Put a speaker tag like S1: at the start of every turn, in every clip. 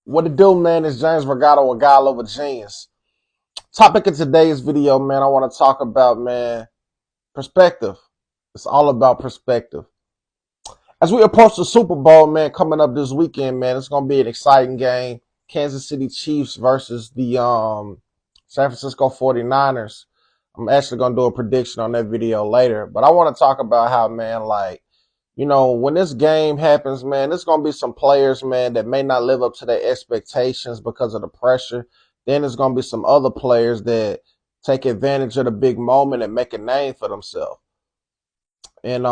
S1: What it do, man, is James Vergado, a guy over genius. Topic of today's video, man, I want to talk about, man, perspective. It's all about perspective. As we approach the Super Bowl, man, coming up this weekend, man, it's going to be an exciting game. Kansas City Chiefs versus the San Francisco 49ers. I'm actually going to do a prediction on that video later. But I want to talk about how, man, when this game happens, man, there's going to be some players, man, that may not live up to their expectations because of the pressure. Then there's going to be some other players that take advantage of the big moment and make a name for themselves. And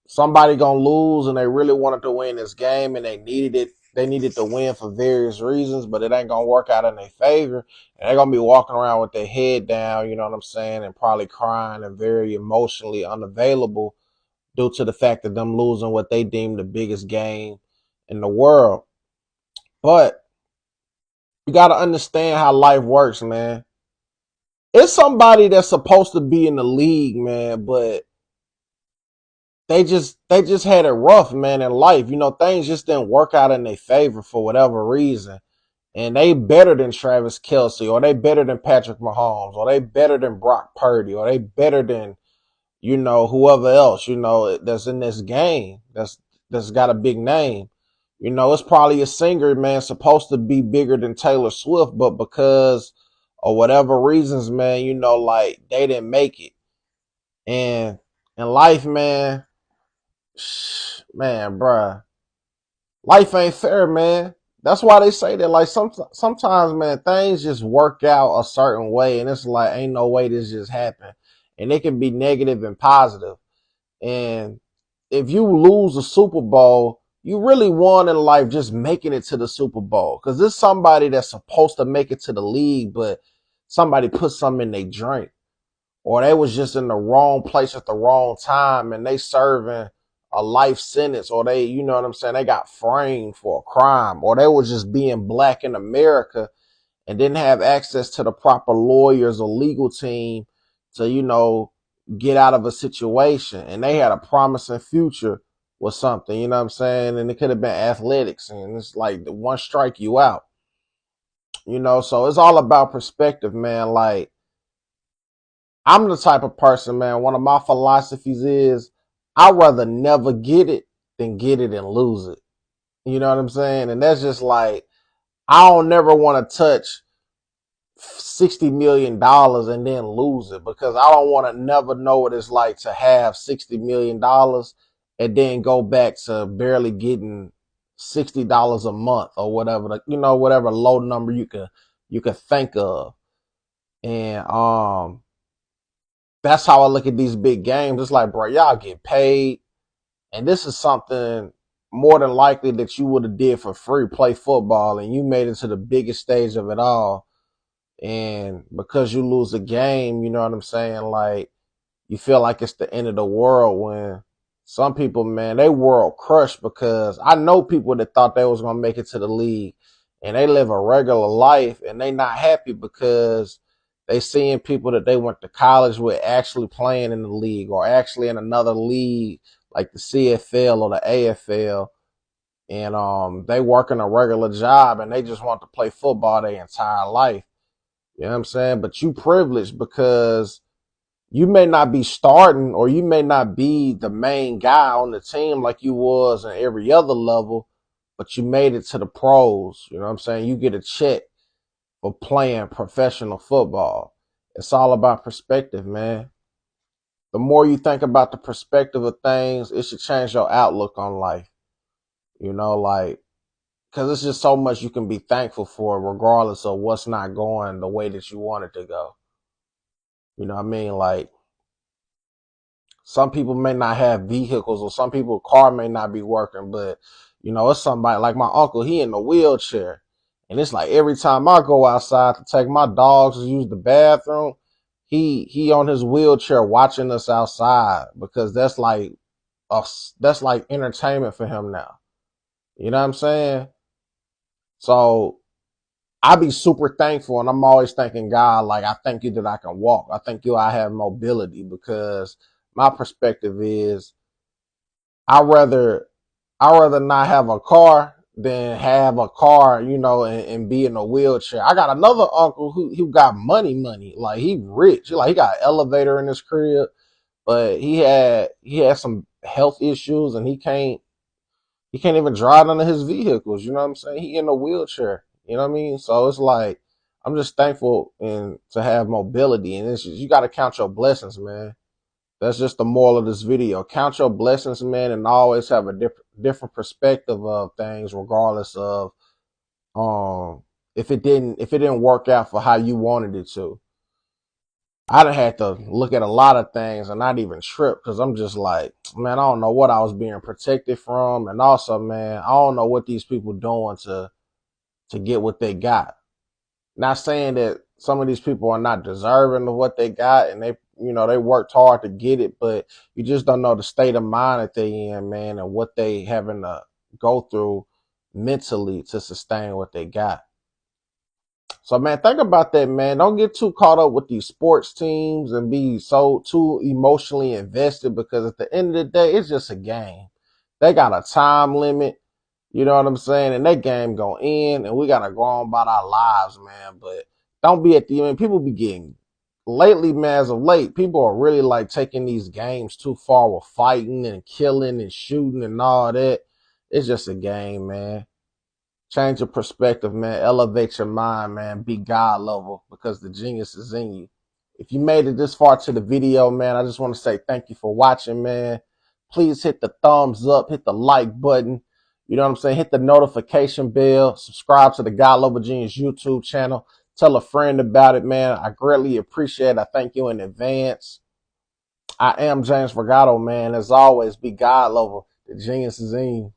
S1: somebody going to lose and they really wanted to win this game and they needed it. They needed to win for various reasons, but it ain't going to work out in their favor. And they're going to be walking around with their head down, you know what I'm saying, and probably crying and very emotionally unavailable due to the fact of them losing what they deem the biggest game in the world. But you got to understand how life works, man. It's somebody that's supposed to be in the league, man, but they just had it rough, man, in life. You know, things just didn't work out in their favor for whatever reason. And they better than Travis Kelce, or they better than Patrick Mahomes, or they better than Brock Purdy, or they better than whoever else, that's in this game that's got a big name. It's probably a singer, man, supposed to be bigger than Taylor Swift, but because of whatever reasons, man, they didn't make it. And in life, man, bruh, life ain't fair, man. That's why they say that, like, sometimes, man, things just work out a certain way, and it's like, ain't no way this just happened. And it can be negative and positive. And if you lose a Super Bowl, you really won in life just making it to the Super Bowl. Because there's somebody that's supposed to make it to the league, but somebody put something in their drink. Or they was just in the wrong place at the wrong time and they serving a life sentence. Or they, you know what I'm saying, they got framed for a crime. Or they was just being black in America and didn't have access to the proper lawyers or legal team to, get out of a situation. And they had a promising future with something, you know what I'm saying? And it could have been athletics. And it's like the one strike you out, so it's all about perspective, man. Like, I'm the type of person, man, one of my philosophies is I'd rather never get it than get it and lose it. You know what I'm saying? And that's just like, I don't never want to touch $60 million and then lose it, because I don't want to never know what it's like to have $60 million and then go back to barely getting $60 a month or whatever, whatever low number you could think of. And that's how I look at these big games. It's like, bro, y'all get paid, and this is something more than likely that you would have did for free, play football, and you made it to the biggest stage of it all. And because you lose a game, you know what I'm saying? Like, you feel like it's the end of the world, when some people, man, they world crushed, because I know people that thought they was going to make it to the league and they live a regular life and they not happy because they seeing people that they went to college with actually playing in the league or actually in another league like the CFL or the AFL. And they working a regular job and they just want to play football their entire life. You know what I'm saying? But you privileged because you may not be starting, or you may not be the main guy on the team like you was in every other level, but you made it to the pros. You know what I'm saying? You get a check for playing professional football. It's all about perspective, man. The more you think about the perspective of things, it should change your outlook on life. Like, because it's just so much you can be thankful for regardless of what's not going the way that you want it to go. You know what I mean? Like, some people may not have vehicles, or some people's car may not be working, but it's somebody like my uncle, he in a wheelchair. And it's like every time I go outside to take my dogs to use the bathroom, he on his wheelchair watching us outside, because that's like entertainment for him now. You know what I'm saying? So I be super thankful, and I'm always thanking God, like, I thank you that I can walk. I thank you I have mobility, because my perspective is I rather not have a car than have a car, you know, and be in a wheelchair. I got another uncle who got money. Like he rich. Like he got an elevator in his crib, but he had some health issues and he can't even drive none of his vehicles. You know what I'm saying? He in a wheelchair. You know what I mean? So it's like I'm just thankful and to have mobility, and it's just, you got to count your blessings, man. That's just the moral of this video. Count your blessings, man, and always have a different perspective of things, regardless of if it didn't work out for how you wanted it to. I done had to look at a lot of things and not even trip because I'm just like, man, I don't know what I was being protected from, and also, man, I don't know what these people doing to get what they got. Not saying that some of these people are not deserving of what they got, and they worked hard to get it, but you just don't know the state of mind that they in, man, and what they having to go through mentally to sustain what they got. So, man, think about that, man. Don't get too caught up with these sports teams and be so too emotionally invested, because at the end of the day, it's just a game. They got a time limit, you know what I'm saying? And that game gonna end, and we gotta go on about our lives, man. But don't be at the end. People be getting lately, man. As of late, people are really like taking these games too far with fighting and killing and shooting and all that. It's just a game, man. Change your perspective, man. Elevate your mind, man. Be God level, because the genius is in you. If you made it this far to the video, man, I just want to say thank you for watching, man. Please hit the thumbs up, hit the like button. You know what I'm saying? Hit the notification bell. Subscribe to the God Level Genius YouTube channel. Tell a friend about it, man. I greatly appreciate it. I thank you in advance. I am James Vergado, man. As always, be God level. The genius is in you.